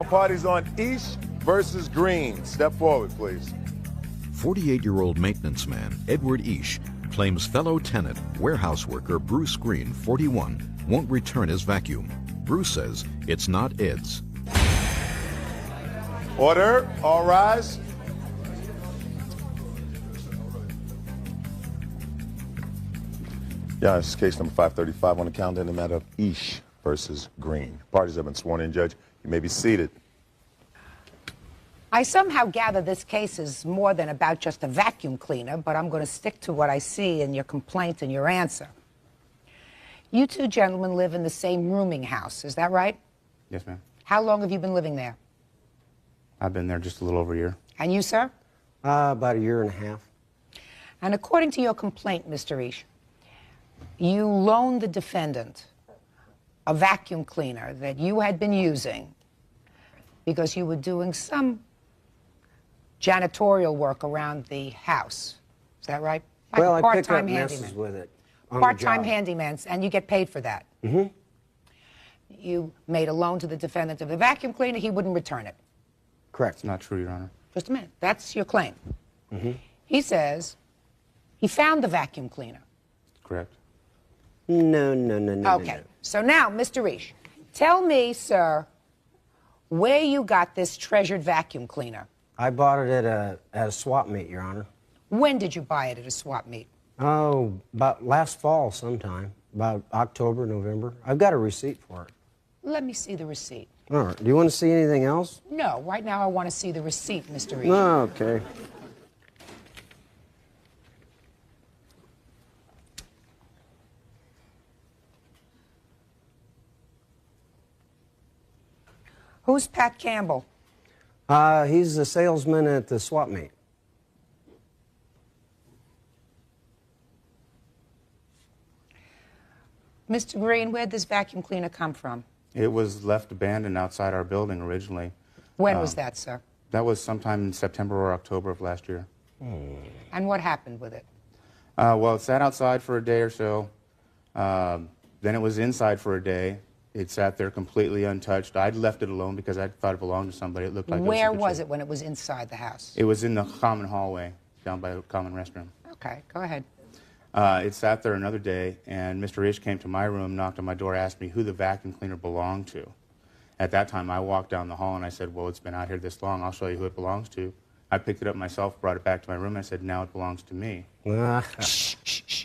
Party's on Ish versus Green. Step forward, please. 48-year-old maintenance man Edward Ish claims fellow tenant, warehouse worker Bruce Green, 41, won't return his vacuum. Bruce says it's not Ed's. Order. All rise. Yeah, this is case number 535 on the calendar in the matter of Ish versus Green. Parties have been sworn in, Judge. You may be seated. I somehow gather this case is more than about just a vacuum cleaner, but I'm going to stick to what I see in your complaint and your answer. You two gentlemen live in the same rooming house, is that right? Yes, ma'am. How long have you been living there? I've been there just a little over a year. And you, sir? About a year and a half. And according to your complaint, Mr. Ish, you loaned the defendant a vacuum cleaner that you had been using because you were doing some janitorial work around the house. Is that right? Like well, a I picked up part-time messes handyman. with it. Part-time handyman, and you get paid for that. Mm-hmm. You made a loan to the defendant of the vacuum cleaner. He wouldn't return it. Correct. It's not true, Your Honor. Just a minute. That's your claim. Mm-hmm. He says he found the vacuum cleaner. Correct. No. Okay. So now, Mr. Ish, tell me, sir, where you got this treasured vacuum cleaner. I bought it at a swap meet, Your Honor. When did you buy it at a swap meet? Oh, about last fall sometime. About October, November. I've got a receipt for it. Let me see the receipt. All right. Do you want to see anything else? No, right now I want to see the receipt, Mr. Ish. No, okay. Who's Pat Campbell? He's the salesman at the swap meet. Mr. Green, where'd this vacuum cleaner come from? It was left abandoned outside our building originally. When was that, sir? That was sometime in September or October of last year. And what happened with it? Well, it sat outside for a day or so. Then it was inside for a day. It sat there completely untouched. I'd left it alone because I thought it belonged to somebody. It looked like Where was it when it was inside the house? It was in the common hallway down by the common restroom. Okay, go ahead. It sat there another day, and Mr. Ish came to my room, knocked on my door, asked me who the vacuum cleaner belonged to. At that time, I walked down the hall and I said, well, it's been out here this long. I'll show you who it belongs to. I picked it up myself, brought it back to my room, and I said, now it belongs to me. Shh, shh, shh.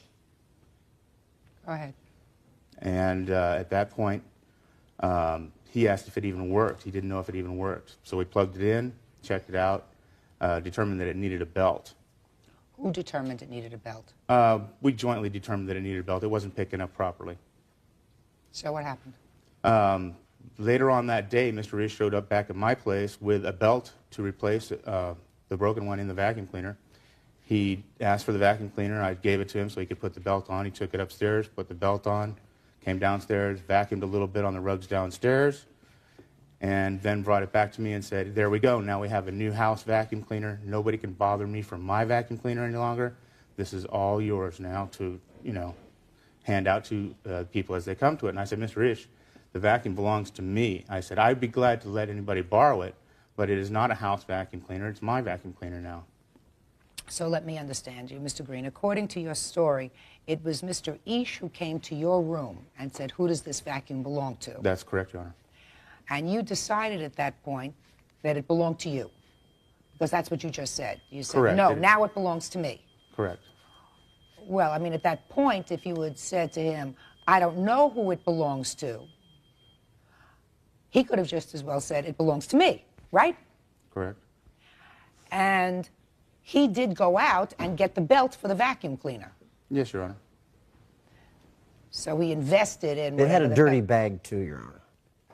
Go ahead. And at that point, he asked if it even worked. He didn't know if it even worked. So we plugged it in, checked it out, determined that it needed a belt. Who determined it needed a belt? We jointly determined that it needed a belt. It wasn't picking up properly. So what happened? Later on that day, Mr. Ish showed up back at my place with a belt to replace the broken one in the vacuum cleaner. He asked for the vacuum cleaner. I gave it to him so he could put the belt on. He took it upstairs, put the belt on, came downstairs, vacuumed a little bit on the rugs downstairs, and then brought it back to me and said, there we go. Now we have a new house vacuum cleaner. Nobody can bother me from my vacuum cleaner any longer. This is all yours now to, hand out to people as they come to it. And I said, Mr. Ish, the vacuum belongs to me. I said, I'd be glad to let anybody borrow it, but it is not a house vacuum cleaner. It's my vacuum cleaner now. So let me understand you, Mr. Green. According to your story, it was Mr. Ish who came to your room and said, who does this vacuum belong to? That's correct, Your Honor. And you decided at that point that it belonged to you, because that's what you just said. You said, Correct. no, now it belongs to me. Correct. Well, I mean, at that point, if you had said to him, I don't know who it belongs to, he could have just as well said, it belongs to me, right? Correct. And he did go out and get the belt for the vacuum cleaner. Yes, Your Honor. So he invested in... It had a dirty bag, too, Your Honor.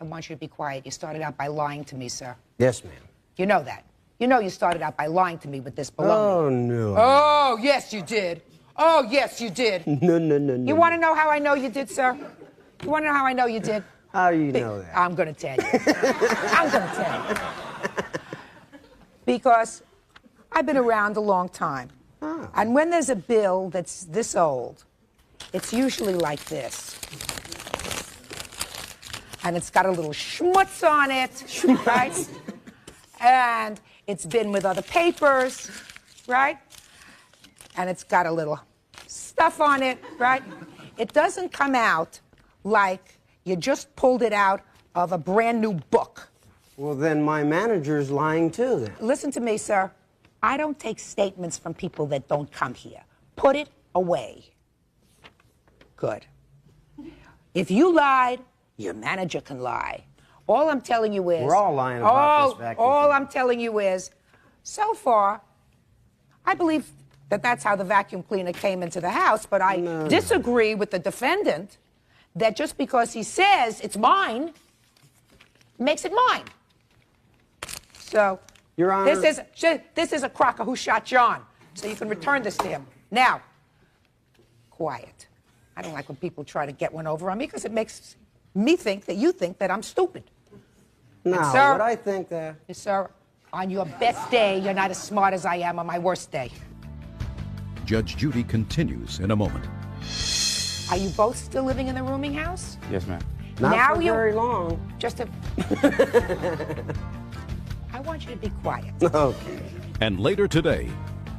I want you to be quiet. You started out by lying to me, sir. Yes, ma'am. You know that. You know you started out by lying to me with this baloney. Oh, no. Oh, yes, you did. Oh, yes, you did. No. You want to know how I know you did, sir? You want to know how I know you did? How do you know that? I'm going to tell you. I'm going to tell you. Because I've been around a long time. Oh. And when there's a bill that's this old, it's usually like this. and it's got a little schmutz on it, right? And it's been with other papers, right? And it's got a little stuff on it, right? It doesn't come out like you just pulled it out of a brand new book. Well, then my manager's lying too, then. Listen to me, sir. I don't take statements from people that don't come here. Put it away. Good. If you lied, your manager can lie. All I'm telling you is... We're all lying about this vacuum all cleaner. I'm telling you is, so far, I believe that that's how the vacuum cleaner came into the house, but I disagree with the defendant that just because he says it's mine, makes it mine. So, Your Honor. this is a crocker who shot John, so you can return this to him. Now, quiet. I don't like when people try to get one over on me because it makes me think that you think that I'm stupid. No, sir- but I think that... Yes, sir, on your best day, you're not as smart as I am on my worst day. Judge Judy continues in a moment. Are you both still living in the rooming house? Yes, ma'am. Not Now for you- very long. Just a... I want you to be quiet. Okay. And later today,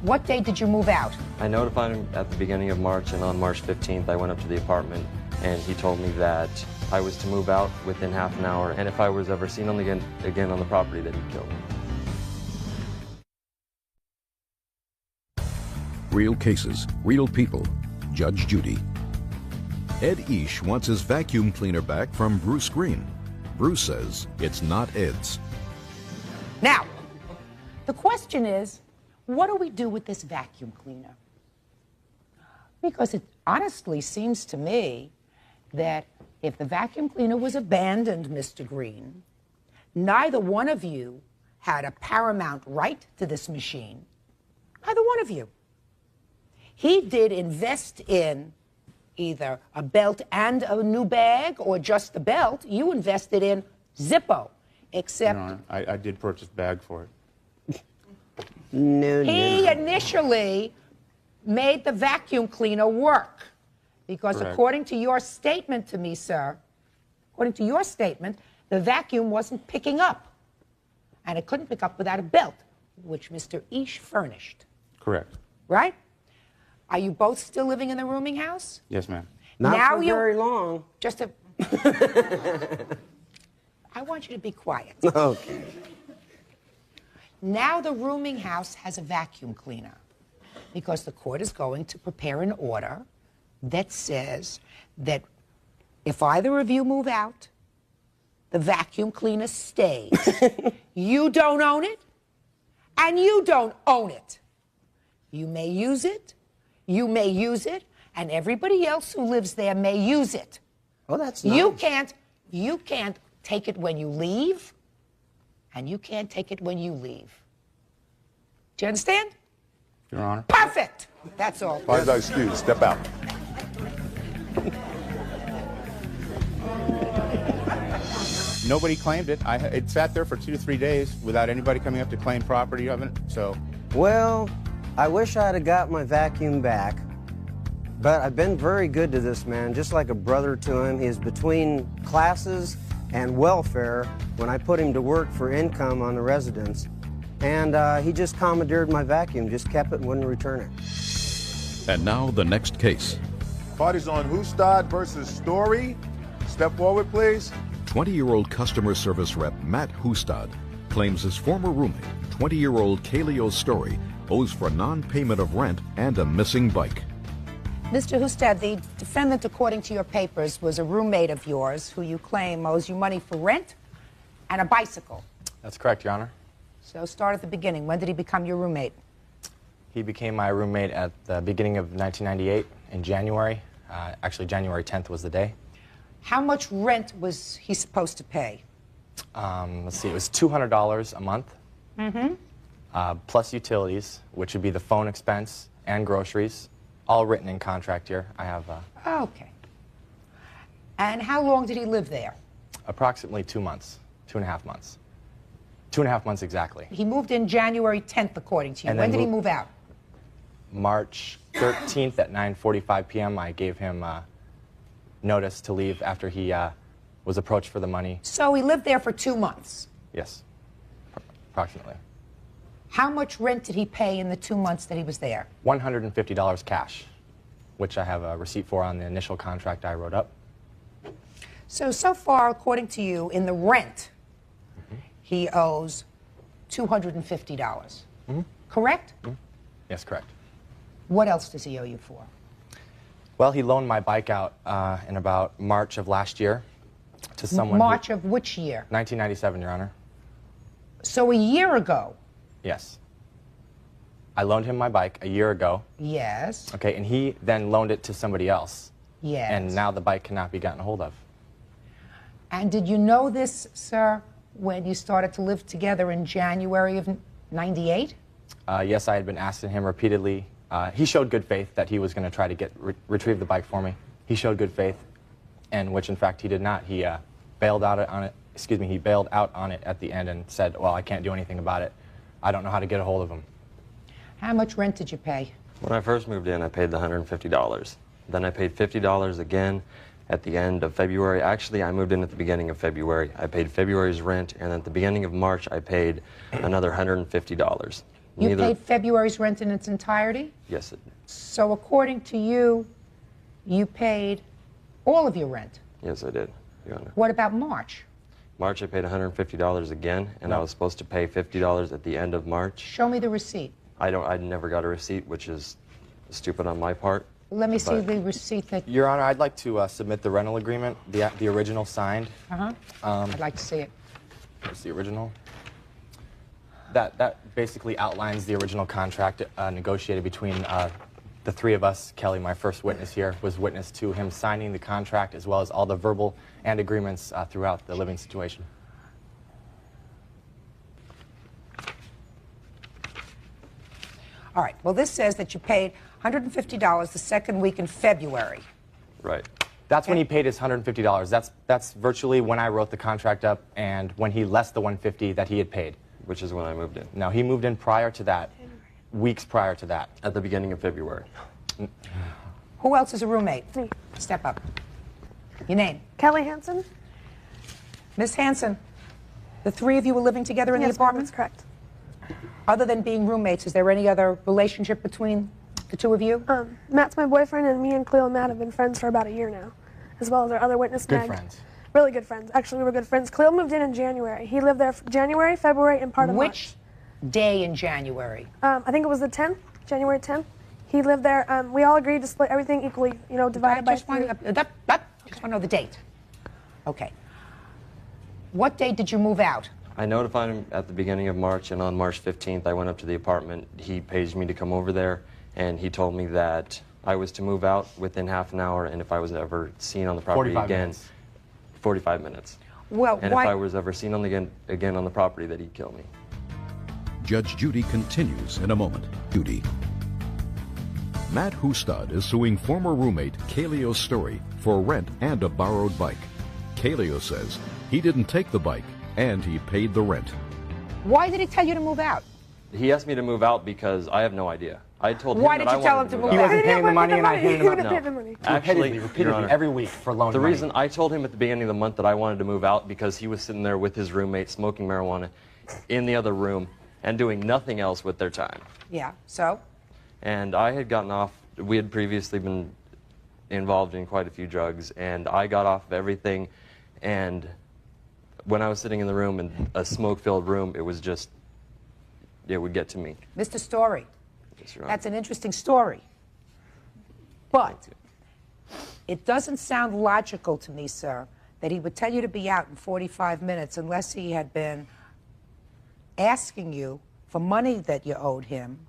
What day did you move out? I notified him at the beginning of March, and on March 15th, I went up to the apartment, and he told me that I was to move out within half an hour, and if I was ever seen again on the property, that he'd kill me. real cases, real people. Judge Judy. Ed Ish wants his vacuum cleaner back from Bruce Green. Bruce says it's not Ed's. Now, the question is, what do we do with this vacuum cleaner? Because it honestly seems to me that if the vacuum cleaner was abandoned, Mr. Green, neither one of you had a paramount right to this machine. Neither one of you. He did invest in either a belt and a new bag or just the belt. You invested in Zippo, except... Your Honor, I did purchase a bag for it. No, He initially made the vacuum cleaner work because Correct. according to your statement to me, sir, according to your statement, the vacuum wasn't picking up. And it couldn't pick up without a belt, which Mr. Ish furnished. Correct. Right? Are you both still living in the rooming house? Yes, ma'am. Not now for you- very long. Just a... I want you to be quiet. Okay. Now the rooming house has a vacuum cleaner because the court is going to prepare an order that says that if either of you move out, the vacuum cleaner stays. You don't own it, and you don't own it. You may use it, you may use it, and everybody else who lives there may use it. Oh, that's nice. You can't take it when you leave, and you can't take it when you leave. Do you understand? Your Honor. Perfect. That's all. Why is that excused? Step out. Nobody claimed it. It sat there for 2 to 3 days without anybody coming up to claim property of it. So, Well, I wish I'd have got my vacuum back, but I've been very good to this man, just like a brother to him. He's between classes and welfare when I put him to work for income on the residence. And he just commandeered my vacuum, just kept it and wouldn't return it. And now the next case. Parties on Hustad versus Story. Step forward, please. 20-year-old customer service rep Matt Hustad claims his former roommate, 20-year-old Kaleo Story, owes for non-payment of rent and a missing bike. Mr. Hustad, the defendant, according to your papers, was a roommate of yours who you claim owes you money for rent and a bicycle. That's correct, Your Honor. So start at the beginning. When did he become your roommate? He became my roommate at the beginning of 1998 in January. Actually, January 10th was the day. How much rent was he supposed to pay? Let's see, it was $200 a month. Plus utilities, which would be the phone expense and groceries, all written in contract here. I have Okay. And how long did he live there? approximately 2 months, 2.5 months. 2.5 months exactly. He moved in January 10th, according to you. And When then did he move out? March 13th at 9:45 p.m. I gave him notice to leave after he was approached for the money. So he lived there for 2 months. Yes, approximately. How much rent did he pay in the 2 months that he was there? $150 cash, which I have a receipt for on the initial contract I wrote up. So far, according to you, in the rent, he owes $250. Correct? Yes, correct. What else does he owe you for? Well, he loaned my bike out in about March of last year to someone. March of which year? 1997, Your Honor. So a year ago. Yes. I loaned him my bike a year ago. Yes. Okay, and he then loaned it to somebody else. Yes. And now the bike cannot be gotten a hold of. And did you know this, sir, when you started to live together in January of '98? Yes, I had been asking him repeatedly. He showed good faith that he was going to try to retrieve the bike for me. He showed good faith, and which in fact he did not. He bailed out on it. Excuse me. He bailed out on it at the end and said, "Well, I can't do anything about it. I don't know how to get a hold of him." How much rent did you pay? When I first moved in, I paid the $150. Then I paid $50 again at the end of February. Actually, I moved in at the beginning of February. I paid February's rent, and at the beginning of March, I paid another $150. You paid February's rent in its entirety? Yes. So according to you, you paid all of your rent? Yes, I did, Your Honor. What about March? March, I paid $150 again, and I was supposed to pay $50 at the end of March. Show me the receipt. I never got a receipt, which is stupid on my part. Let me see the receipt that... Your Honor, I'd like to submit the rental agreement, the original signed. I'd like to see it. Here's the original. That basically outlines the original contract negotiated between the three of us. Kelly, my first witness here, was witness to him signing the contract as well as all the verbal and agreements throughout the living situation. All right. Well, this says that you paid $150 the second week in February. Right. That's when he paid his $150. That's virtually when I wrote the contract up and when he less the $150 that he had paid. Which is when I moved in. No, he moved in prior to that, weeks prior to that. At the beginning of February. Who else is a roommate? Me. Step up. Your name? Kelly Hansen? Miss Hansen, the three of you were living together in the Yes, apartment? that's correct. Other than being roommates, is there any other relationship between the two of you? Matt's my boyfriend, and me and Cleo and Matt have been friends for about a year now, as well as our other witness, Good Meg. friends. Really good friends. Actually, we were good friends. Cleo moved in January. He lived there January, February, and part of March. Which day in January? I think it was the 10th, January 10th. He lived there. We all agreed to split everything equally, divided by just want three. to know the date. Okay. What date did you move out? I notified him at the beginning of March, and on March 15th, I went up to the apartment. He paged me to come over there, and he told me that I was to move out within half an hour, and if I was ever seen on the property 45 again, minutes. 45 minutes. Well, And why? if I was ever seen again on the property, that he'd kill me. Judge Judy continues in a moment. Judy. Matt Hustad is suing former roommate Kaleo Story for rent and a borrowed bike. Kaleo says he didn't take the bike and he paid the rent. Why did he tell you to move out? He asked me to move out because I have no idea. I told him Why that did I you tell wanted him to move move out. out? He wasn't paying the money and I handed him He up. paid the money. Actually, Repeatedly, Your Honor, every week for loaning the money. reason I told him at the beginning of the month that I wanted to move out because he was sitting there with his roommate smoking marijuana in the other room and doing nothing else with their time. Yeah, so? And I had gotten off, we had previously been involved in quite a few drugs, and I got off of everything, and when I was sitting in the room, in a smoke-filled room, it was just, it would get to me. Mr. Story, Yes, Your Honor. that's an interesting story. But it doesn't sound logical to me, sir, that he would tell you to be out in 45 minutes unless he had been asking you for money that you owed him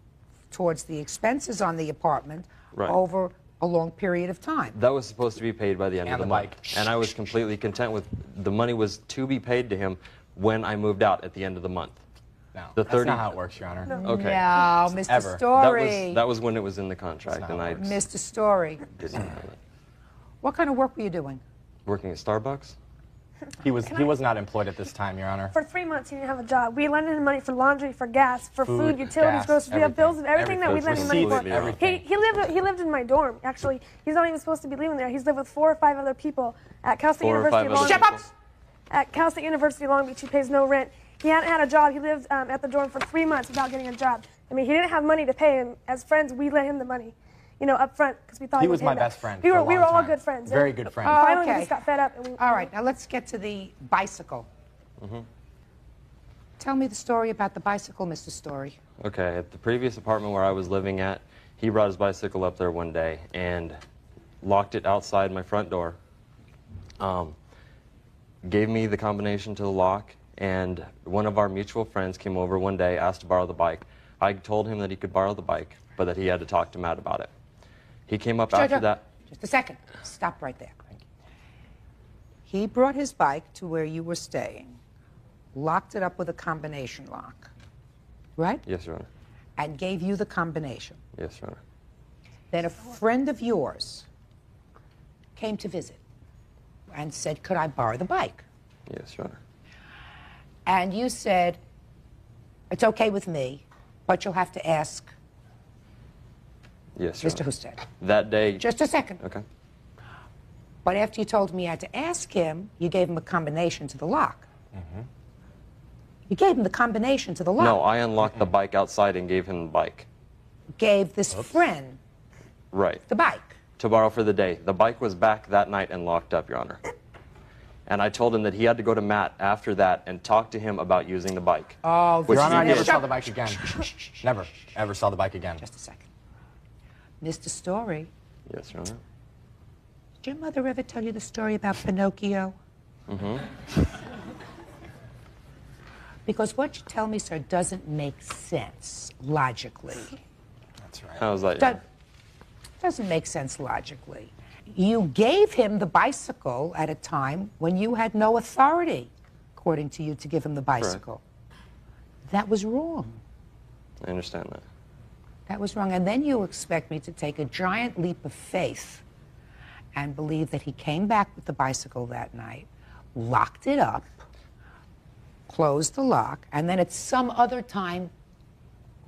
towards the expenses on the apartment Right. over a long period of time. That was supposed to be paid by the end of And the the month. bike. And I was completely content with, the money was to be paid to him when I moved out at the end of the month. No, The that's 30 not how it works, Your Honor. Okay. No, Mr. Ever. Story. That was when it was in the contract, That's and not I how it works. Mr. Story, didn't have it. what kind of work were you doing? Working at Starbucks? He was not employed at this time, Your Honor. For 3 months, he didn't have a job. We lended him money for laundry, for gas, for food, utilities, gas, groceries. We have bills and everything that we lend him money for. Completely wrong. He lived in my dorm. Actually, he's not even supposed to be living there. He's lived with 4 or 5 other people at Cal State 4 or University 5 Long other Beach. people. At Cal State University Long Beach, he pays no rent. He hadn't had a job. He lived at the dorm for 3 months without getting a job. I mean, he didn't have money to pay him. As friends, we lent him the money, you know, up front because we thought He would was pay my back. best friend. We for a were long all time. good friends. Very good friends. Oh, Finally, okay. we just got fed up. And All right, now let's get to the bicycle. Tell me the story about the bicycle, Mr. Story. Okay, at the previous apartment where I was living at, he brought his bicycle up there one day and locked it outside my front door. Gave me the combination to the lock, and one of our mutual friends came over one day, asked to borrow the bike. I told him that he could borrow the bike, but that he had to talk to Matt about it. He came up after that. Just a second. Stop right there. He brought his bike to where you were staying, locked it up with a combination lock, right? Yes, Your Honor. And gave you the combination. Yes, Your Honor. Then a friend of yours came to visit and said, could I borrow the bike? Yes, Your Honor. And you said, it's okay with me, but you'll have to ask Yes, Your Mr. Honor. Husted. That day. Just a second. Okay. But after you told me you had to ask him, you gave him a combination to the lock. You gave him the combination to the lock. No, I unlocked the bike outside and gave him the bike. Gave this friend Right. the bike. To borrow for the day. The bike was back that night and locked up, Your Honor. And I told him that he had to go to Matt after that and talk to him about using the bike. Oh, Which Your Honor, I he never did. saw the bike again. Never, ever saw the bike again. Just a second. Mr. Story, Yes, Your Honor. did your mother ever tell you the story about Pinocchio? Because what you tell me, sir, doesn't make sense logically. That's right. How was that, Your Do- Honor? doesn't make sense logically. You gave him the bicycle at a time when you had no authority, according to you, to give him the bicycle. That was wrong. I understand that. That was wrong. And then you expect me to take a giant leap of faith and believe that he came back with the bicycle that night, locked it up, closed the lock, and then at some other time,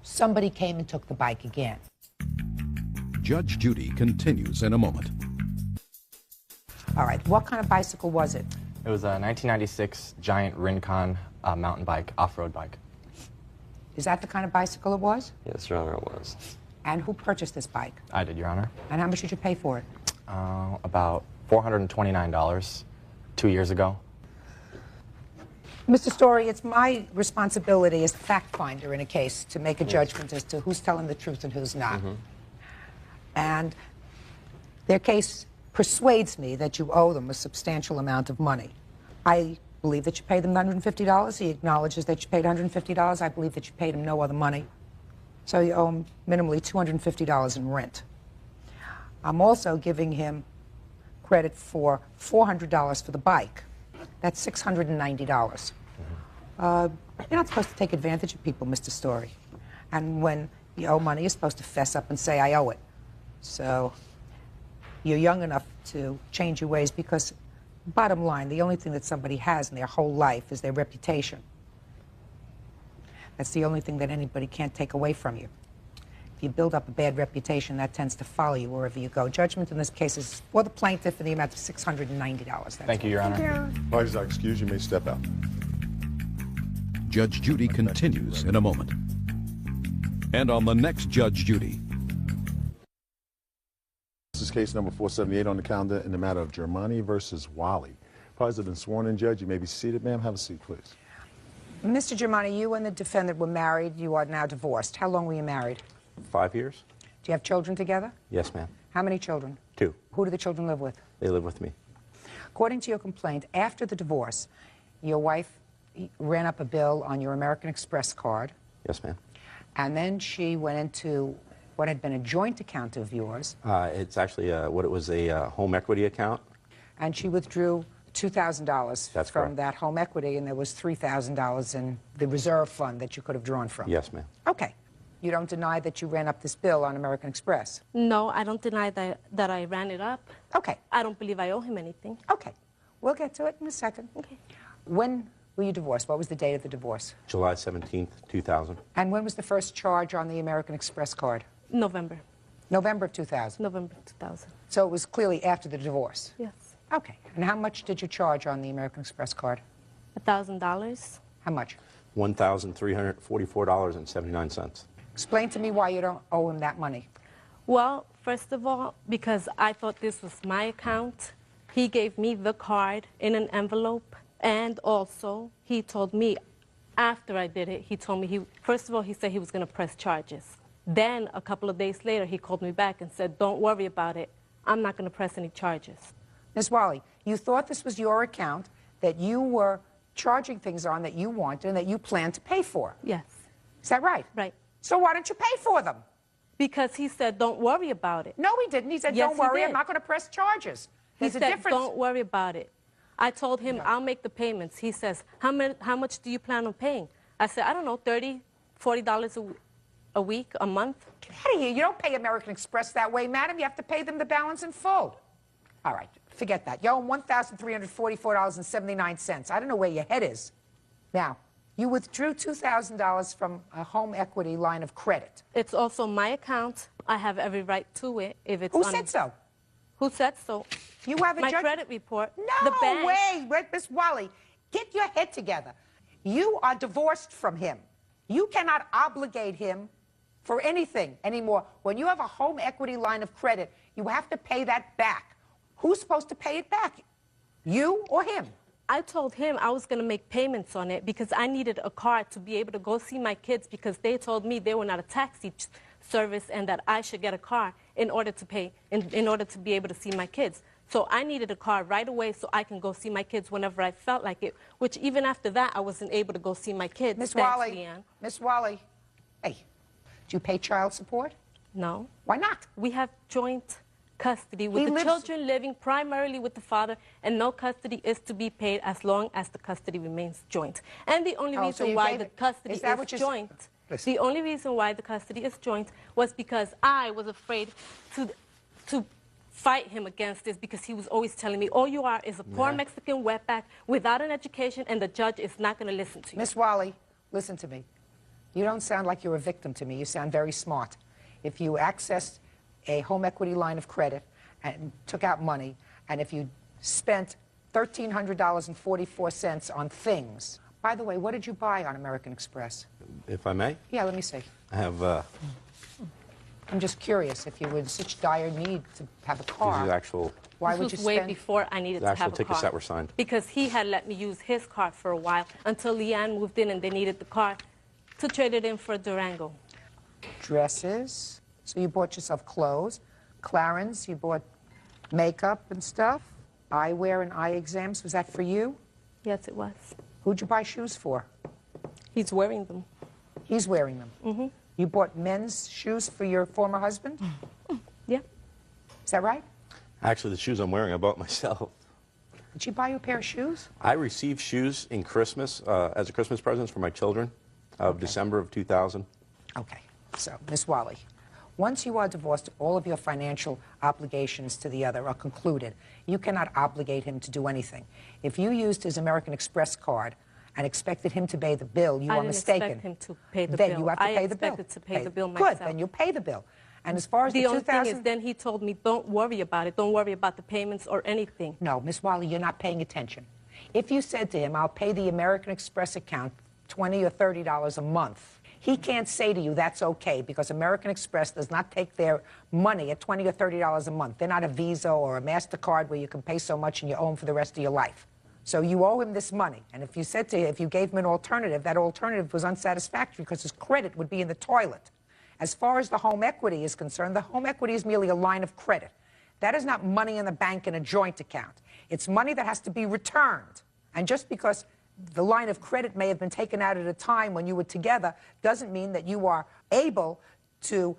somebody came and took the bike again. Judge Judy continues in a moment. All right, what kind of bicycle was it? It was a 1996 Giant Rincon mountain bike, off-road bike. Is that the kind of bicycle it was? Yes, Your Honor, it was. And who purchased this bike? I did, Your Honor. And how much did you pay for it? About $429 2 years ago. Mr. Story, it's my responsibility as the fact finder in a case to make a judgment as to who's telling the truth and who's not. And their case persuades me that you owe them a substantial amount of money. I believe that you paid them $150. He acknowledges that you paid $150. I believe that you paid him no other money. So you owe him minimally $250 in rent. I'm also giving him credit for $400 for the bike. That's $690. You're not supposed to take advantage of people, Mr. Story. And when you owe money, you're supposed to fess up and say, I owe it. So you're young enough to change your ways because, bottom line, the only thing that somebody has in their whole life is their reputation. That's the only thing that anybody can't take away from you. If you build up a bad reputation, that tends to follow you wherever you go. Judgment in this case is for the plaintiff in the amount of $690. That's Thank you, Your Honor. Yeah. Parties are excused. You may step out. Judge Judy continues in a moment. And on the next Judge Judy. This is case number 478 on the calendar in the matter of Germani versus Wally. Parties have been sworn in, Judge. You may be seated, ma'am. Have a seat, please. Mr. Germani, you and the defendant were married. You are now divorced. How long were you married? 5 years? Do you have children together? Yes, ma'am. How many children? 2. Who do the children live with? They live with me. According to your complaint, after the divorce, your wife ran up a bill on your American Express card, Yes, ma'am. and then she went into what had been a joint account of yours, It's actually what it was a home equity account. and she withdrew $2,000 That's from correct. that home equity, and there was $3,000 in the reserve fund that you could have drawn from. Yes, ma'am. Okay. You don't deny that you ran up this bill on American Express? No, I don't deny that I ran it up. Okay. I don't believe I owe him anything. Okay. We'll get to it in a second. Okay. When were you divorced? What was the date of the divorce? July 17th, 2000. And when was the first charge on the American Express card? November. November of 2000. November 2000. So it was clearly after the divorce. Yes. Okay. And how much did you charge on the American Express card? $1,000. How much? $1,344.79. Explain to me why you don't owe him that money. Well, first of all, because I thought this was my account, he gave me the card in an envelope. And also, he told me, after I did it, he told me, first of all, he said he was going to press charges. Then, a couple of days later, he called me back and said, don't worry about it. I'm not going to press any charges. Ms. Wally, you thought this was your account that you were charging things on that you wanted and that you planned to pay for. Yes. Is that right? Right. So why don't you pay for them? Because he said, don't worry about it. No, he didn't. He said, Yes, don't he worry, did. I'm not going to press charges. He There's a said, difference. don't worry about it. I told him, I'll make the payments. He says, how much do you plan on paying? I said, I don't know, $30, $40 a week, a month. Get out of here. You don't pay American Express that way, madam. You have to pay them the balance in full. All right, forget that. You owe them $1,344.79. I don't know where your head is. Now, you withdrew $2,000 from a home equity line of credit. It's also my account. I have every right to it. If it's Who on said so? Who said so? You have a My judge- credit report. No the bank. way, Miss Wally. Get your head together. You are divorced from him. You cannot obligate him for anything anymore. When you have a home equity line of credit, you have to pay that back. Who's supposed to pay it back? You or him? I told him I was going to make payments on it because I needed a car to be able to go see my kids because they told me they were not a taxi service and that I should get a car in order to pay, in order to be able to see my kids. So I needed a car right away so I can go see my kids whenever I felt like it, which even after that, I wasn't able to go see my kids. Miss Thanks, Wally. Leanne. Miss Wally. Hey, do you pay child support? No. Why not? We have joint custody with He the lives- children living primarily with the father, and no custody is to be paid as long as the custody remains joint. And the only Oh, so reason you why gave the it- custody is that is what you're joint, Listen. the only reason why the custody is joint was because I was afraid to fight him against this because he was always telling me, all you are is a poor Mexican wetback without an education, and the judge is not going to listen to you. Miss Wally, listen to me. You don't sound like you're a victim to me. You sound very smart. If you accessed a home equity line of credit and took out money, and if you spent $1,300.44 on things. By the way, what did you buy on American Express? If I may, Yeah, let me see. I have I'm just curious if you were in such dire need to have a car. these are actual. Why This would you was way spend? before I needed The to actual have a tickets car. that were signed. Because he had let me use his car for a while until Leanne moved in and they needed the car to trade it in for a Durango. Dresses. So you bought yourself clothes. Clarence, you bought makeup and stuff. Eyewear and eye exams. Was that for you? Yes, it was. Who'd you buy shoes for? He's wearing them. He's wearing them. Mm-hmm. You bought men's shoes for your former husband? Yeah. Is that right? Actually, the shoes I'm wearing, I bought myself. Did she buy you a pair of shoes? I received shoes in Christmas as a Christmas present for my children of December of 2000. Okay. So, Miss Wally, once you are divorced, all of your financial obligations to the other are concluded. You cannot obligate him to do anything. If you used his American Express card and expected him to pay the bill, you I are didn't mistaken. expect him to pay the then bill. you have to I pay the bill. expected to pay the bill Good, myself. then you pay the bill. And as far as The the only 2000... thing is then he told me, don't worry about it. Don't worry about the payments or anything. No, Miss Wally, you're not paying attention. If you said to him, I'll pay the American Express account $20 or $30 a month, he can't say to you that's okay because American Express does not take their money at $20 or $30 a month. They're not a Visa or a MasterCard where you can pay so much and you owe them for the rest of your life. So you owe him this money. And if you said to him, if you gave him an alternative, that alternative was unsatisfactory because his credit would be in the toilet. As far as the home equity is concerned, the home equity is merely a line of credit. That is not money in the bank in a joint account. It's money that has to be returned. And just because the line of credit may have been taken out at a time when you were together doesn't mean that you are able to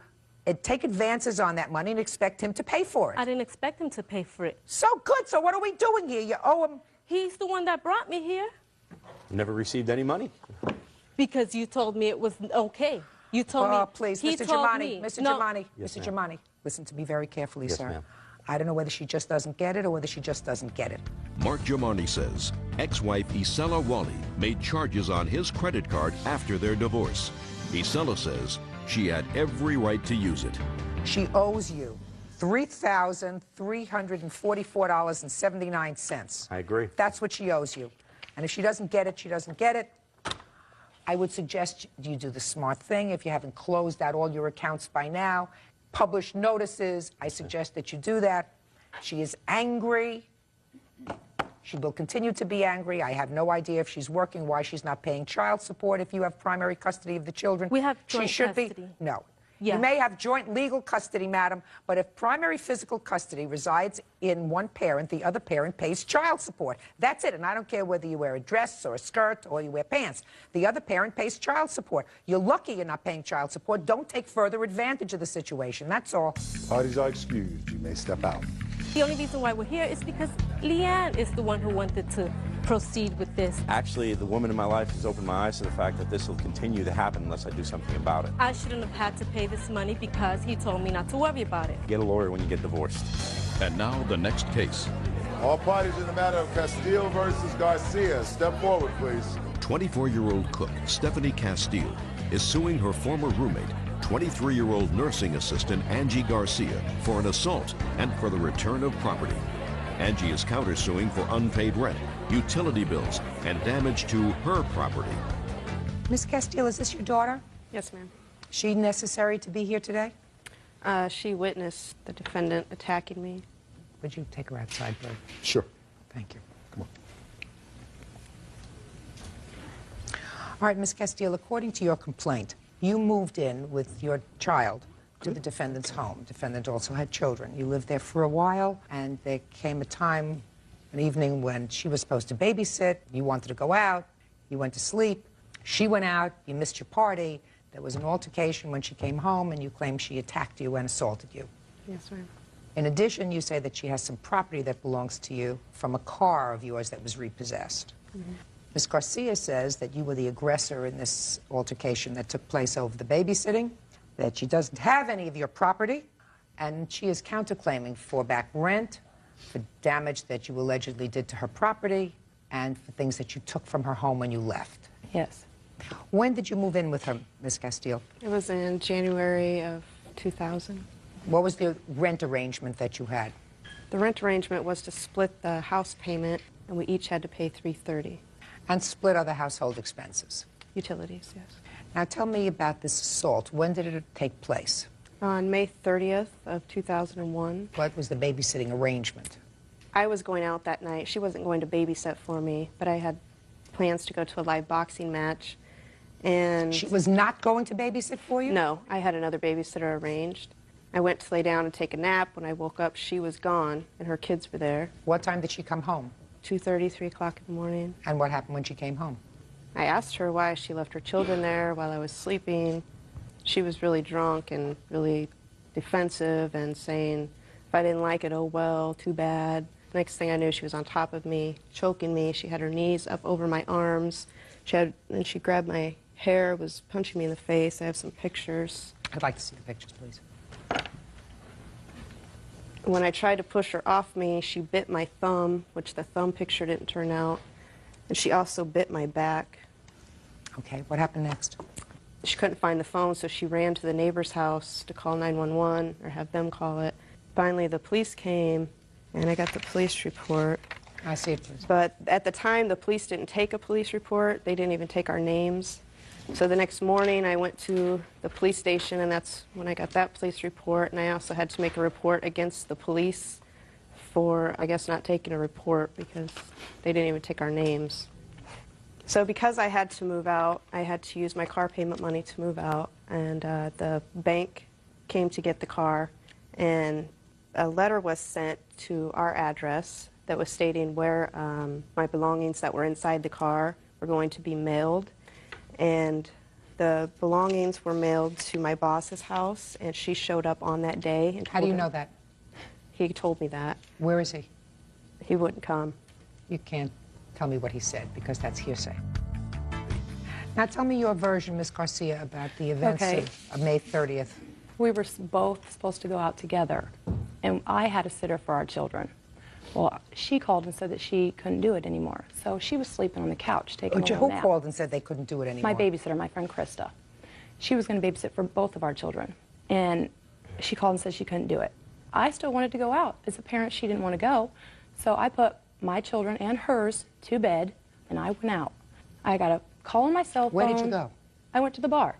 take advances on that money and expect him to pay for it. I didn't expect him to pay for it. So good. So what are we doing here? You owe him... He's the one that brought me here Never received any money. because you told me it was okay. You told me... Oh, please, he Mr. told Germani, me- Mr. No, Germani, Yes, Mr. ma'am. Germani, listen to me very carefully, Yes, sir. ma'am. I don't know whether she just doesn't get it or whether she just doesn't get it. Mark Giamani says ex-wife Isela Wally made charges on his credit card after their divorce. Isela says she had every right to use it. She owes you $3,344.79. I agree. That's what she owes you. And if she doesn't get it, she doesn't get it. I would suggest you do the smart thing. If you haven't closed out all your accounts by now, publish notices. I suggest that you do that. She is angry. She will continue to be angry. I have no idea if she's working, why she's not paying child support if you have primary custody of the children. We have joint she should custody. No. Yeah. You may have joint legal custody, madam, but if primary physical custody resides in one parent, the other parent pays child support. That's it, and I don't care whether you wear a dress or a skirt or you wear pants. The other parent pays child support. You're lucky you're not paying child support. Don't take further advantage of the situation. That's all. Parties are excused. You may step out. The only reason why we're here is because Leanne is the one who wanted to proceed with this. Actually, the woman in my life has opened my eyes to the fact that this will continue to happen unless I do something about it. I shouldn't have had to pay this money because he told me not to worry about it. Get a lawyer when you get divorced. And now the next case. All parties in the matter of Castile versus Garcia, step forward, please. 24-year-old cook Stephanie Castile is suing her former roommate, 23-year-old nursing assistant Angie Garcia, for an assault and for the return of property. Angie is countersuing for unpaid rent, utility bills, and damage to her property. Miss Castile, is this your daughter? Yes, ma'am. She necessary to be here today? She witnessed the defendant attacking me. Would you take her outside, please? Sure. Thank you. Come on. All right, Miss Castile, according to your complaint, you moved in with your child to the defendant's home. Defendant also had children. You lived there for a while, and there came a time, an evening, when she was supposed to babysit. You wanted to go out. You went to sleep. She went out. You missed your party. There was an altercation when she came home, and you claim she attacked you and assaulted you. Yes, ma'am. In addition, you say that she has some property that belongs to you from a car of yours that was repossessed. Ms. Garcia says that you were the aggressor in this altercation that took place over the babysitting, that she doesn't have any of your property, and she is counterclaiming for back rent, for damage that you allegedly did to her property, and for things that you took from her home when you left. Yes. When did you move in with her, Ms. Castile? It was in January of 2000. What was the rent arrangement that you had? The rent arrangement was to split the house payment, and we each had to pay $330. And split other household expenses. Utilities, yes. Now tell me about this assault. When did it take place? On May 30th of 2001. What was the babysitting arrangement? I was going out that night. She wasn't going to babysit for me, but I had plans to go to a live boxing match. And She was not going to babysit for you? no, I had another babysitter arranged. I went to lay down and take a nap. When I woke up, she was gone, and her kids were there. What time did she come home? 2:30, 3 o'clock in the morning. And what happened when she came home? I asked her why she left her children there while I was sleeping. She was really drunk and really defensive and saying, if I didn't like it, oh well, too bad. Next thing I knew, she was on top of me, choking me. She had her knees up over my arms. And she grabbed my hair, was punching me in the face. I have some pictures. I'd like to see the pictures, please. When I tried to push her off me, she bit my thumb, which the thumb picture didn't turn out. And she also bit my back. Okay, what happened next? She couldn't find the phone, so she ran to the neighbor's house to call 911 or have them call it. Finally, the police came, and I got the police report. I see it, please. But at the time, the police didn't take a police report. They didn't even take our names. So the next morning, I went to the police station, and that's when I got that police report. And I also had to make a report against the police for, I guess, not taking a report because they didn't even take our names. So because I had to move out, I had to use my car payment money to move out. And the bank came to get the car, and a letter was sent to our address that was stating where my belongings that were inside the car were going to be mailed. And the belongings were mailed to my boss's house, and she showed up on that day. And How do you know that? He told me that. Where is he? He wouldn't come. You can't tell me what he said, because that's hearsay. Now tell me your version, Ms. Garcia, about the events Okay. of May 30th. We were both supposed to go out together, and I had a sitter for our children. Well, she called and said that she couldn't do it anymore. So she was sleeping on the couch, taking a little Who nap. called and said they couldn't do it anymore? My babysitter, my friend Krista. She was going to babysit for both of our children. And she called and said she couldn't do it. I still wanted to go out. As a parent, she didn't want to go. So I put my children and hers to bed, and I went out. I got a call on my cell phone. Where did you go? I went to the bar.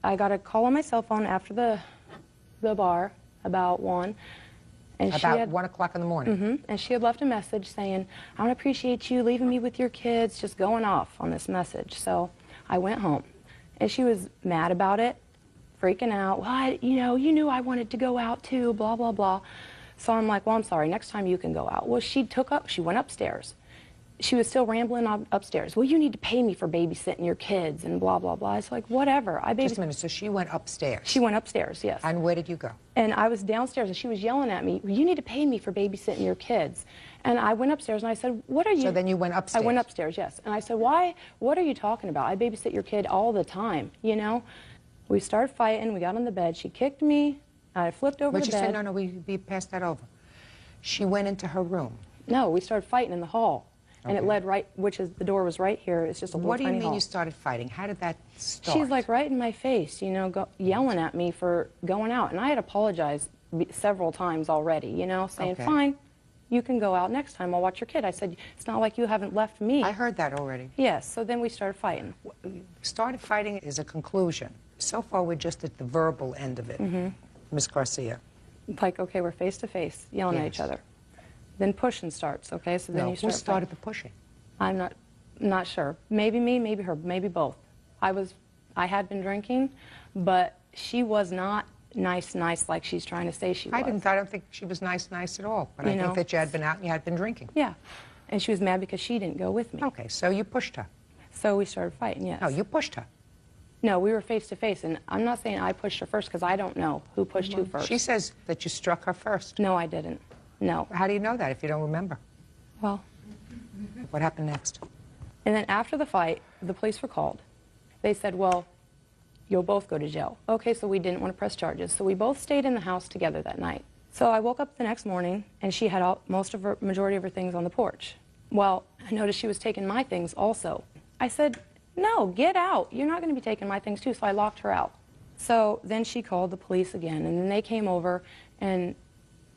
I got a call on my cell phone after the bar, about 1. And she About had, 1 o'clock in the morning? And she had left a message saying, I don't appreciate you leaving me with your kids, just going off on this message. So I went home. And she was mad about it, freaking out. Well, you knew I wanted to go out too, blah, blah, blah. So I'm like, well, I'm sorry, next time you can go out. Well, she went upstairs. She was still rambling upstairs. Well, you need to pay me for babysitting your kids and blah, blah, blah. It's like, whatever. Just a minute, so she went upstairs? She went upstairs, yes. And where did you go? And I was downstairs, and she was yelling at me, you need to pay me for babysitting your kids. And I went upstairs, and I said, what are you... So then you went upstairs? I went upstairs, yes. And I said, what are you talking about? I babysit your kid all the time, you know? We started fighting. We got on the bed. She kicked me. I flipped over the bed. But you said, no, we passed that over. She went into her room. No, we started fighting in the hall. And it led right, the door was right here. It's just a little What do you tiny mean hall. you started fighting? How did that start? She's like right in my face, yelling at me for going out. And I had apologized several times already, saying, fine, you can go out next time. I'll watch your kid. I said, it's not like you haven't left me. I heard that already. Yes, so then we started fighting. Started fighting is a conclusion. So far, we're just at the verbal end of it, Ms. Garcia. Like, okay, we're face to face, yelling at each other. Then pushing starts, okay? So then you start who started fighting. the pushing? I'm not sure. Maybe me, maybe her, maybe both. I had been drinking, but she was not nice like she's trying to say she was. I don't think she was nice at all. But I think that you had been out and you had been drinking. Yeah. And she was mad because she didn't go with me. Okay, so you pushed her. So we started fighting, yes. No, you pushed her. No, we were face to face, and I'm not saying I pushed her first because I don't know who pushed who first. She says that you struck her first. No, I didn't. No. How do you know that if you don't remember? Well. What happened next? And then after the fight, the police were called. They said, well, you'll both go to jail. Okay, so we didn't want to press charges. So we both stayed in the house together that night. So I woke up the next morning, and she had majority of her things on the porch. Well, I noticed she was taking my things also. I said, no, get out. You're not going to be taking my things too. So I locked her out. So then she called the police again, and then they came over and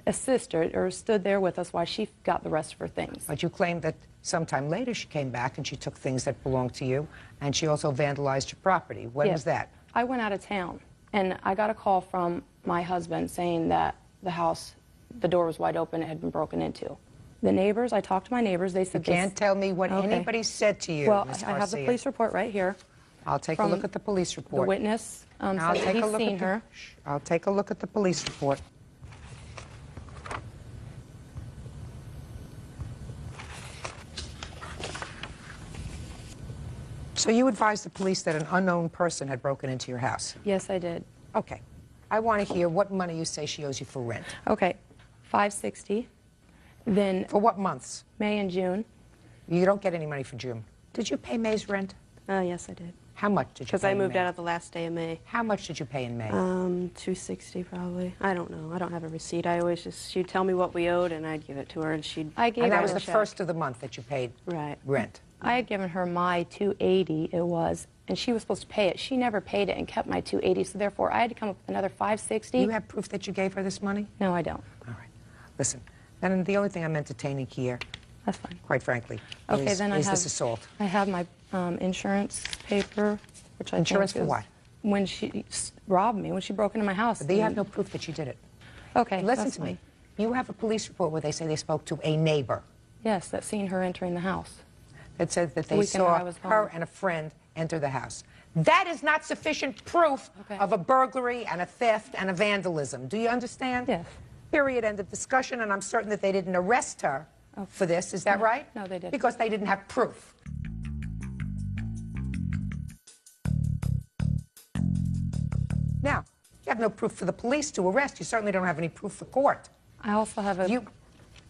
assisted or stood there with us while she got the rest of her things. But you claimed that sometime later she came back and she took things that belonged to you, and she also vandalized your property. When was that? I went out of town, and I got a call from my husband saying that the house, the door was wide open, it had been broken into. The neighbors, I talked to my neighbors, they said... You can't tell me what anybody said to you, Well, Ms. I have the police report right here. I'll take a look at the police report. The witness said that he's seen her. I'll take a look at the police report. So you advised the police that an unknown person had broken into your house? Yes, I did. Okay. I want to hear what money you say she owes you for rent. Okay. $560. Then... For what months? May and June. You don't get any money for June. Did you pay May's rent? Yes, I did. How much did you pay Because I moved in May? out of the last day of May. How much did you pay in May? $260 probably. I don't know. I don't have a receipt. I always she'd tell me what we owed, and I'd give it to her, and she'd... And that was the first of the month that you paid rent? I had given her my $280, it was, and she was supposed to pay it. She never paid it and kept my $280, so therefore I had to come up with another $560. Do you have proof that you gave her this money? No, I don't. All right. Listen, then the only thing I'm entertaining here, that's fine, quite frankly, okay, is this assault. I have my insurance paper, which I Insurance think for what? When she robbed me, when she broke into my house. But you have no proof that she did it. Okay, Listen that's to me. fine. You have a police report where they say they spoke to a neighbor. Yes, that seen her entering the house. That said that The they weekend saw I was her gone. and a friend enter the house. That is not sufficient proof of a burglary and a theft and a vandalism. Do you understand? Yes. Period, end of discussion, and I'm certain that they didn't arrest her for this. Is that right? No, they didn't. Because they didn't have proof. Now, you have no proof for the police to arrest. You certainly don't have any proof for court. I also have a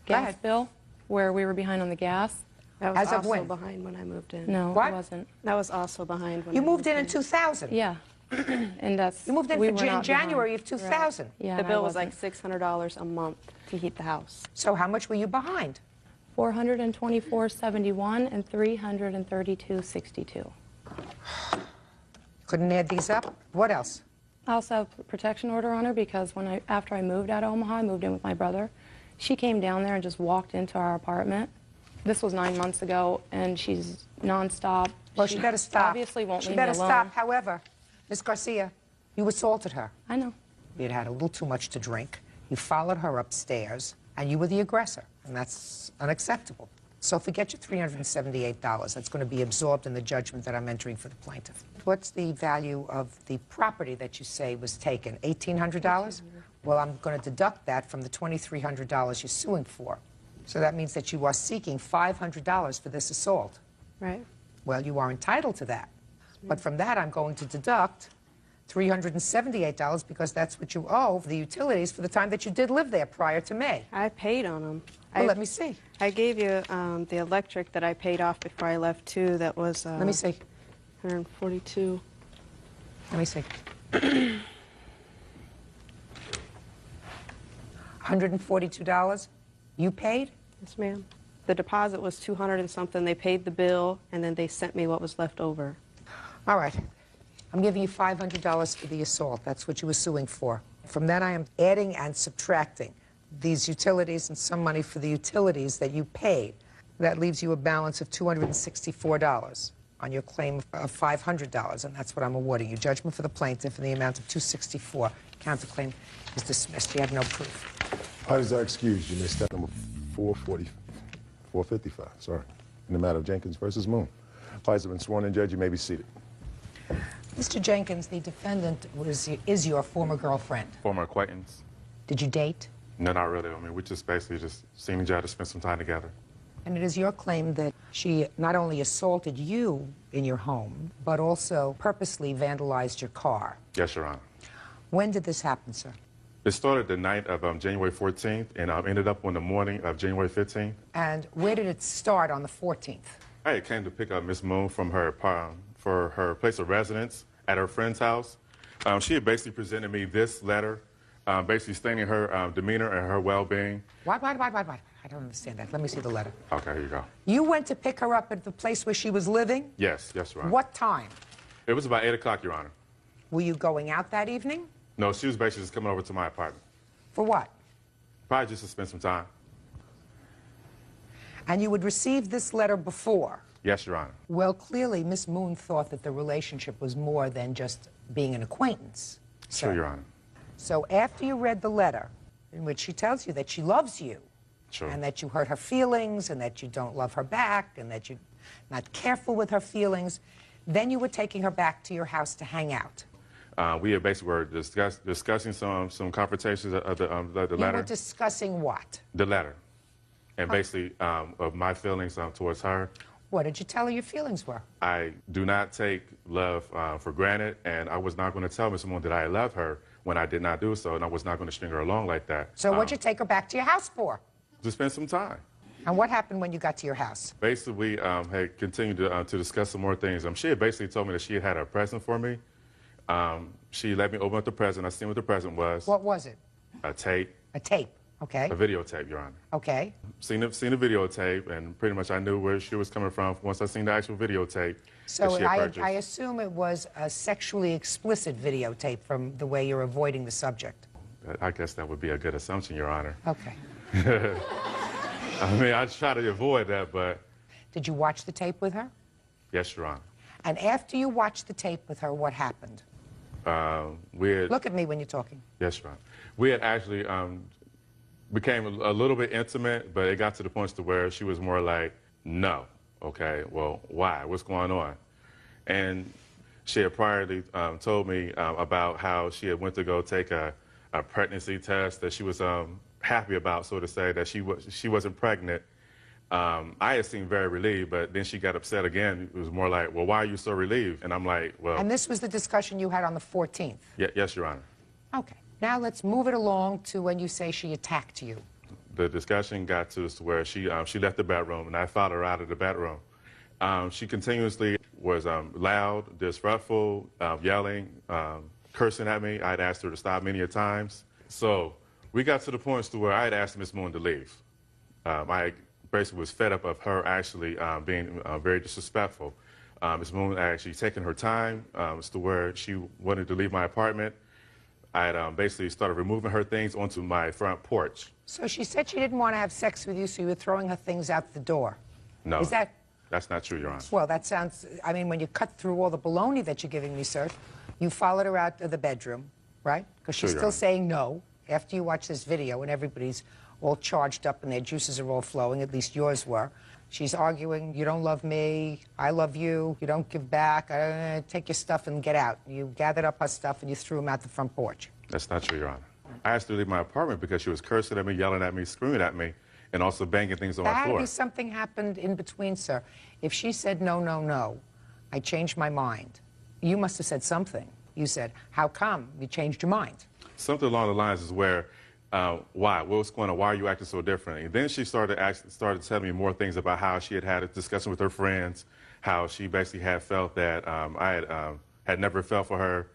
gas bill where we were behind on the gas. That was As of also when? behind when I moved in. No, What? it wasn't. That was also behind when You I moved in 2000? Yeah. And that's... You moved in we for were not January of behind. 2000. Right. Yeah, The and bill I was like wasn't. $600 a month to heat the house. So how much were you behind? $424.71 and $332.62. Couldn't add these up? What else? I also have a protection order on her because after I moved out of Omaha, I moved in with my brother. She came down there and just walked into our apartment. This was 9 months ago, and she's nonstop. Well, she better stop. Obviously won't She leave me better alone. stop. However, Miss Garcia, you assaulted her. I know. You had had a little too much to drink. You followed her upstairs, and you were the aggressor, and that's unacceptable. So forget your $378. That's going to be absorbed in the judgment that I'm entering for the plaintiff. What's the value of the property that you say was taken? $1,800? Well, I'm going to deduct that from the $2,300 you're suing for. So that means that you are seeking $500 for this assault. Right. Well, you are entitled to that. But from that, I'm going to deduct $378 because that's what you owe for the utilities for the time that you did live there prior to May. I paid on them. Well, let me see. I gave you the electric that I paid off before I left, too. That was... Let me see. $142. Let me see. $142 you paid? Yes, ma'am. The deposit was $200 and something. They paid the bill, and then they sent me what was left over. All right. I'm giving you $500 for the assault. That's what you were suing for. From that, I am adding and subtracting these utilities and some money for the utilities that you paid. That leaves you a balance of $264 on your claim of $500, and that's what I'm awarding you. Judgment for the plaintiff in the amount of $264. Counterclaim is dismissed. You have no proof. Parties are excused. You may step number 455, sorry, in the matter of Jenkins versus Moon. Parties have been sworn in, Judge. You may be seated. Mr. Jenkins, the defendant is your former girlfriend. Former acquaintance. Did you date? No, not really. I mean, we just basically just seen each other, spent some time together. And it is your claim that she not only assaulted you in your home, but also purposely vandalized your car. Yes, Your Honor. When did this happen, sir? It started the night of January 14th and ended up on the morning of January 15th. And where did it start on the 14th? I had came to pick up Miss Moon from her for her place of residence at her friend's house. She had basically presented me this letter, basically stating her demeanor and her well-being. What? I don't understand that. Let me see the letter. Okay, here you go. You went to pick her up at the place where she was living? Yes, Your Honor. What time? It was about 8 o'clock, Your Honor. Were you going out that evening? No, she was basically just coming over to my apartment. For what? Probably just to spend some time. And you would receive this letter before? Yes, Your Honor. Well, clearly, Miss Moon thought that the relationship was more than just being an acquaintance. Sure, Your Honor. So after you read the letter, in which she tells you that she loves you, Sure. and that you hurt her feelings, and that you don't love her back, and that you're not careful with her feelings, then you were taking her back to your house to hang out. We had basically were discussing some confrontations of the letter. You were discussing what? The letter. And basically of my feelings towards her. What did you tell her your feelings were? I do not take love for granted, and I was not going to tell Miss Moon that I love her when I did not do so, and I was not going to string her along like that. So what'd you take her back to your house for? To spend some time. And what happened when you got to your house? Basically, we had continued to discuss some more things. She had basically told me that she had a present for me. She let me open up the present. I seen what the present was. What was it? A tape. A tape, okay. A videotape, Your Honor. Okay. Seen the videotape, and pretty much I knew where she was coming from once I seen the actual videotape. So that she had purchased. I assume it was a sexually explicit videotape from the way you're avoiding the subject. I guess that would be a good assumption, Your Honor. Okay. I mean, I try to avoid that, but... Did you watch the tape with her? Yes, Your Honor. And after you watched the tape with her, what happened? We had... Look at me when you're talking. Yes, Your Honor. We had actually became a little bit intimate, but it got to the point to where she was more like, no. Okay, well, why? What's going on? And she had priorly told me about how she had went to go take a pregnancy test that she was happy about, so to say, that she wasn't pregnant. I had seemed very relieved, but then she got upset again. It was more like, well, why are you so relieved? And I'm like, well... And this was the discussion you had on the 14th? Yes, Your Honor. Okay. Now let's move it along to when you say she attacked you. The discussion got to where she left the bedroom, and I followed her out of the bedroom. She continuously was loud, disrespectful, yelling, cursing at me. I had asked her to stop many a times. So we got to the point to where I had asked Miss Moon to leave. I basically was fed up of her actually being very disrespectful. Ms. Moon actually taking her time as to where she wanted to leave my apartment. I had basically started removing her things onto my front porch. So she said she didn't want to have sex with you, so you were throwing her things out the door. No, Is that... that's not true, Your Honor. Well, that sounds... I mean, when you cut through all the baloney that you're giving me, sir, you followed her out of the bedroom, right? Because she's Sure, Your still Honor. saying no after you watch this video and everybody's all charged up and their juices are all flowing, at least yours were. She's arguing, you don't love me, I love you, you don't give back, take your stuff and get out. You gathered up her stuff and you threw them out the front porch. That's not true, Your Honor. I asked her to leave my apartment because she was cursing at me, yelling at me, screaming at me, and also banging things on There my had to floor. be something happened in between, sir. If she said no, no, no, I changed my mind. You must have said something. You said, how come you changed your mind? Something along the lines is where, why? What's going on? Why are you acting so differently? And then she started telling me more things about how she had had a discussion with her friends, how she basically had felt that I had never felt for her.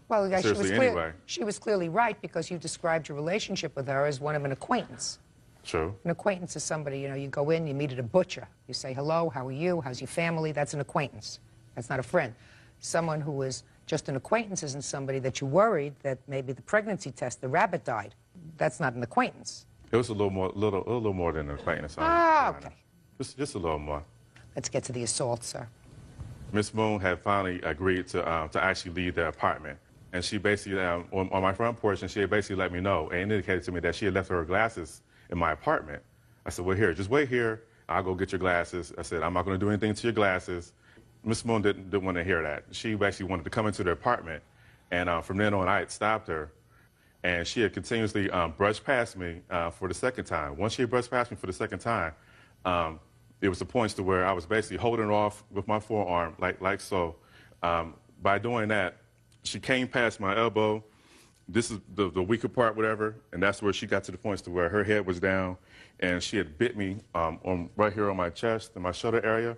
Well, yeah, seriously, anyway. she was clearly right because you described your relationship with her as one of an acquaintance. True. An acquaintance is somebody, you know, you go in, you meet at a butcher. You say, hello, how are you? How's your family? That's an acquaintance. That's not a friend. Someone who is just an acquaintance isn't somebody that you worried that maybe the pregnancy test, the rabbit died. That's not an acquaintance. It was a little more than an acquaintance. Ah, Your Honor. okay. Just a little more. Let's get to the assault, sir. Miss Moon had finally agreed to actually leave the apartment. And she basically, on my front porch, and she had basically let me know and indicated to me that she had left her glasses in my apartment. I said, well, here, just wait here. I'll go get your glasses. I said, I'm not going to do anything to your glasses. Miss Moon didn't want to hear that. She actually wanted to come into the apartment. And from then on, I had stopped her. And she had continuously brushed past me for the second time. Once she had brushed past me for the second time, it was the points to where I was basically holding her off with my forearm, like so. By doing that, she came past my elbow. This is the weaker part, whatever, and that's where she got to the points to where her head was down, and she had bit me right here on my chest and my shoulder area.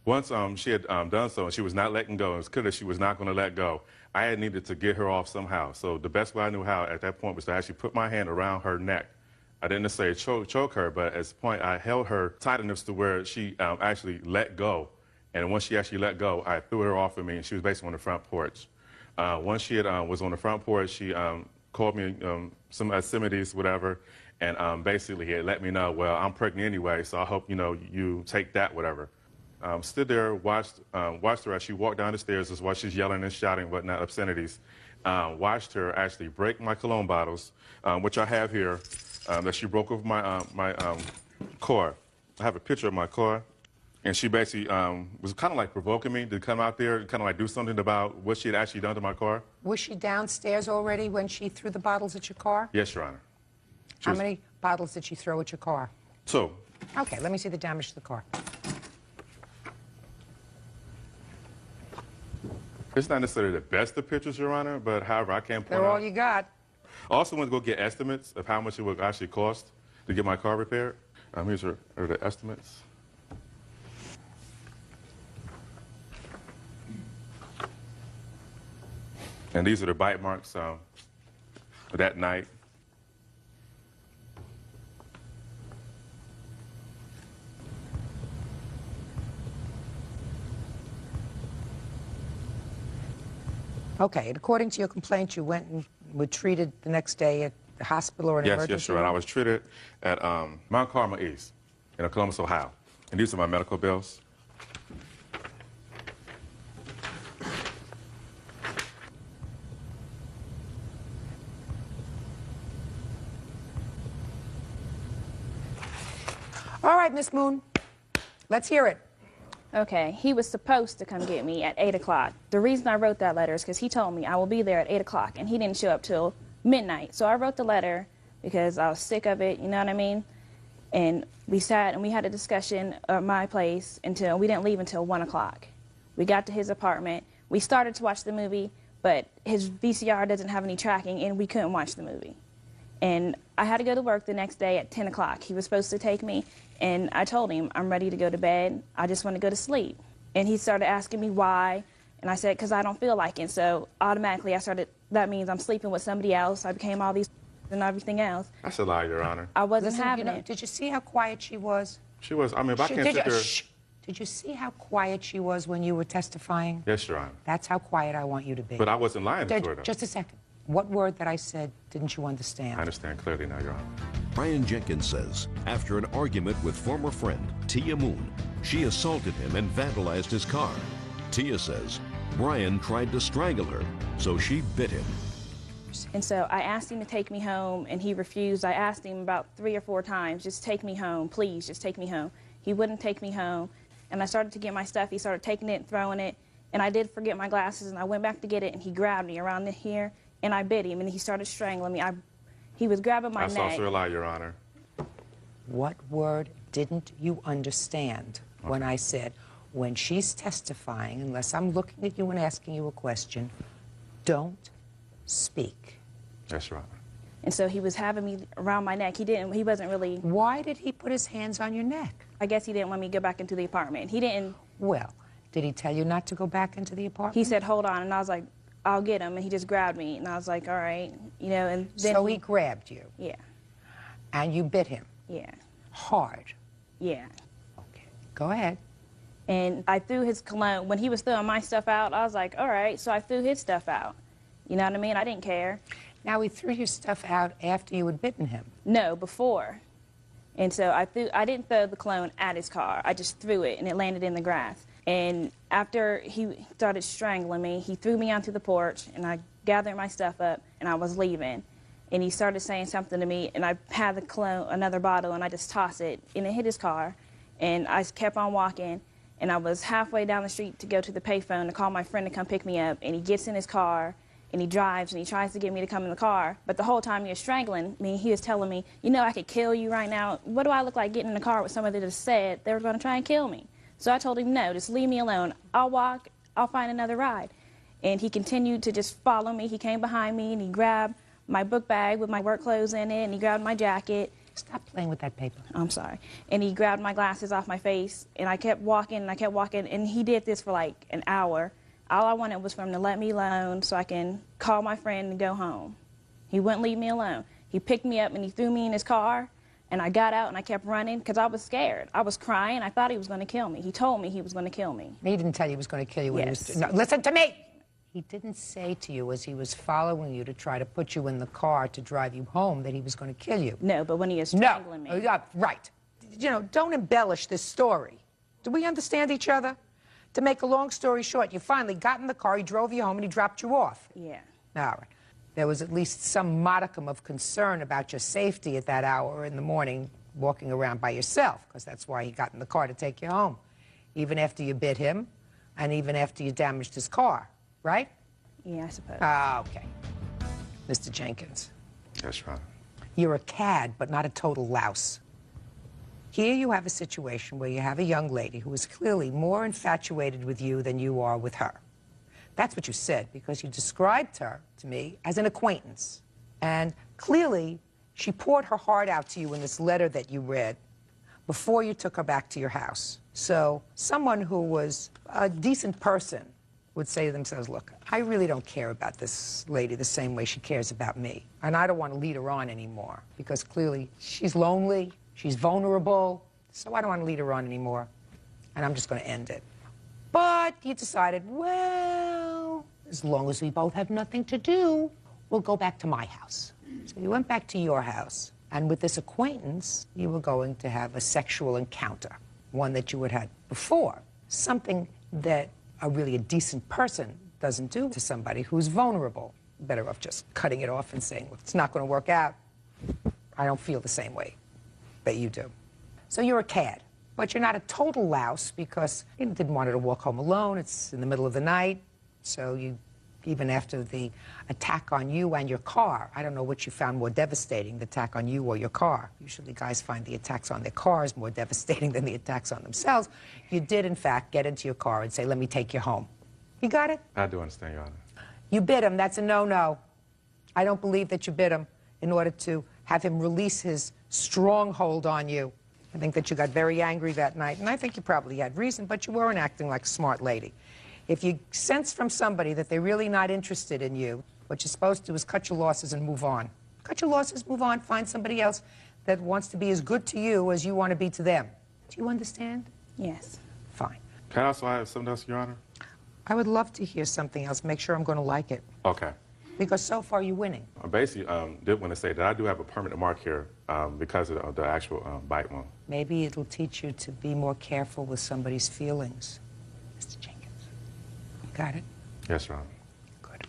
Once she had done so, and she was not letting go, it was clear that she was not going to let go. I had needed to get her off somehow. So the best way I knew how at that point was to actually put my hand around her neck. I didn't necessarily choke her, but at this point I held her tight enough to where she actually let go. And once she actually let go, I threw her off of me, and she was basically on the front porch. Once she was on the front porch, she called me some obscenities, whatever, and basically had let me know, well, I'm pregnant anyway, so I hope, you take that, whatever. Stood there, watched her as she walked down the stairs, as while she's yelling and shouting, whatnot, obscenities. Watched her actually break my cologne bottles, which I have here, that she broke over my car. I have a picture of my car. And she basically was kind of like provoking me to come out there and kind of like do something about what she had actually done to my car. Was she downstairs already when she threw the bottles at your car? Yes, Your Honor. How many bottles did she throw at your car? 2. Okay, let me see the damage to the car. It's not necessarily the best of pictures, Your Honor, but however, I can't point They're out. all you got. I also went to go get estimates of how much it would actually cost to get my car repaired. Here's are the estimates. And these are the bite marks that night. Okay, and according to your complaint, you went and were treated the next day at the hospital or an emergency Yes, Your Honor. I was treated at Mount Carmel East in Columbus, Ohio. And these are my medical bills. All right, Miss Moon, let's hear it. Okay, he was supposed to come get me at 8 o'clock. The reason I wrote that letter is because he told me I will be there at 8 o'clock, and he didn't show up till midnight. So I wrote the letter because I was sick of it, you know what I mean? And we sat and we had a discussion at my place until we didn't leave until 1 o'clock. We got to his apartment. We started to watch the movie, but his VCR doesn't have any tracking, and we couldn't watch the movie. And I had to go to work the next day at 10 o'clock. He was supposed to take me, and I told him, I'm ready to go to bed. I just want to go to sleep. And he started asking me why, and I said, because I don't feel like it. So automatically I started, that means I'm sleeping with somebody else. I became all these and everything else. That's a lie, Your Honor. I wasn't Listen, having you know, it. did you see how quiet she was? She was, I mean, if I can't sit there... Did you see how quiet she was when you were testifying? Yes, Your Honor. That's how quiet I want you to be. But I wasn't lying to her, though. Just a second. What word that I said didn't you understand? I understand clearly now, Your Honor. Brian Jenkins says after an argument with former friend Tia Moon, she assaulted him and vandalized his car. Tia says Brian tried to strangle her, so she bit him. And so I asked him to take me home, and he refused. I asked him about 3 or 4 times, just take me home, please, just take me home. He wouldn't take me home. And I started to get my stuff. He started taking it and throwing it. And I did forget my glasses, and I went back to get it, and he grabbed me around here, and I bit him, and he started strangling me. He was grabbing my neck. That's also a lie, Your Honor. What word didn't you understand when I said, when she's testifying, unless I'm looking at you and asking you a question, don't speak? Yes, Your Honor. And so he was having me around my neck. He wasn't really... Why did he put his hands on your neck? I guess he didn't want me to go back into the apartment. He didn't... Well, did he tell you not to go back into the apartment? He said, hold on, and I was like, I'll get him, and he just grabbed me, and I was like, all right, you know, and then... So he grabbed you? Yeah. And you bit him? Yeah. Hard? Yeah. Okay, go ahead. And I threw his cologne. When he was throwing my stuff out, I was like, all right, so I threw his stuff out. You know what I mean? I didn't care. Now, he threw your stuff out after you had bitten him? No, before. And so I didn't throw the cologne at his car. I just threw it, and it landed in the grass. And after he started strangling me, he threw me onto the porch, and I gathered my stuff up, and I was leaving. And he started saying something to me, and I had the cologne, another bottle, and I just tossed it, and it hit his car. And I kept on walking, and I was halfway down the street to go to the payphone to call my friend to come pick me up, and he gets in his car, and he drives, and he tries to get me to come in the car. But the whole time he was strangling me, he was telling me, you know, I could kill you right now. What do I look like getting in the car with somebody that just said they were going to try and kill me? So I told him, no, just leave me alone. I'll walk. I'll find another ride. And he continued to just follow me. He came behind me, and he grabbed my book bag with my work clothes in it, and he grabbed my jacket. Stop playing with that paper. I'm sorry. And he grabbed my glasses off my face, and I kept walking, and I kept walking, and he did this for like an hour. All I wanted was for him to let me alone so I can call my friend and go home. He wouldn't leave me alone. He picked me up, and he threw me in his car, and I got out, and I kept running because I was scared. I was crying. I thought he was going to kill me. He told me he was going to kill me. He didn't tell you he was going to kill you when Yes. he was... No, listen to me! He didn't say to you as he was following you to try to put you in the car to drive you home that he was going to kill you. No, but when he was strangling me. Right. You know, don't embellish this story. Do we understand each other? To make a long story short, you finally got in the car, he drove you home, and he dropped you off. Yeah. All right. There was at least some modicum of concern about your safety at that hour in the morning, walking around by yourself, because that's why he got in the car to take you home, even after you bit him and even after you damaged his car, right? Yeah, I suppose. Okay. Mr. Jenkins. Yes, Your Honor. You're a cad, but not a total louse. Here you have a situation where you have a young lady who is clearly more infatuated with you than you are with her. That's what you said, because you described her to me as an acquaintance. And clearly, she poured her heart out to you in this letter that you read before you took her back to your house. So someone who was a decent person would say to themselves, look, I really don't care about this lady the same way she cares about me. And I don't want to lead her on anymore, because clearly she's lonely, she's vulnerable, so I don't want to lead her on anymore, and I'm just going to end it. But you decided, well, as long as we both have nothing to do, we'll go back to my house. So you went back to your house, and with this acquaintance, you were going to have a sexual encounter, one that you had had before, something that really a decent person doesn't do to somebody who's vulnerable. Better off just cutting it off and saying, look, it's not going to work out. I don't feel the same way that you do. So you're a cad, but you're not a total louse, because you didn't want her to walk home alone. It's in the middle of the night, so you, even after the attack on you and your car, I don't know what you found more devastating, the attack on you or your car. Usually guys find the attacks on their cars more devastating than the attacks on themselves. You did, in fact, get into your car and say, let me take you home. You got it? I do understand, Your Honor. You bit him. That's a no-no. I don't believe that you bit him in order to have him release his stronghold on you. I think that you got very angry that night, and I think you probably had reason, but you weren't acting like a smart lady. If you sense from somebody that they're really not interested in you, what you're supposed to do is cut your losses and move on. Cut your losses, move on, find somebody else that wants to be as good to you as you want to be to them. Do you understand? Yes. Fine. Can I also have something else, Your Honor? I would love to hear something else. Make sure I'm going to like it. Okay. Because so far you're winning. I basically did want to say that I do have a permanent mark here because of the actual bite wound. Maybe it'll teach you to be more careful with somebody's feelings. Mr. Jenkins. You got it? Yes, Your Honor. Good.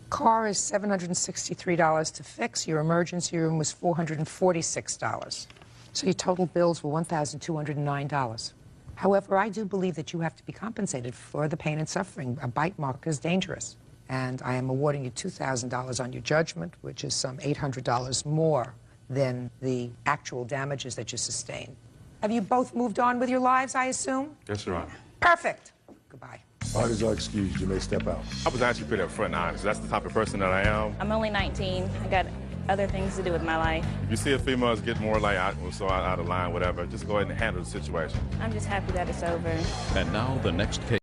Car is $763 to fix. Your emergency room was $446. So your total bills were $1,209. However, I do believe that you have to be compensated for the pain and suffering. A bite mark is dangerous. And I am awarding you $2,000 on your judgment, which is some $800 more than the actual damages that you sustained. Have you both moved on with your lives, I assume? Yes, Your Honor. Perfect. Goodbye. Parties are excused. You may step out. I was actually pretty upfront and honest. That's the type of person that I am. I'm only 19. I got other things to do with my life. If you see a female get more like out of line, whatever, just go ahead and handle the situation. I'm just happy that it's over. And now the next case.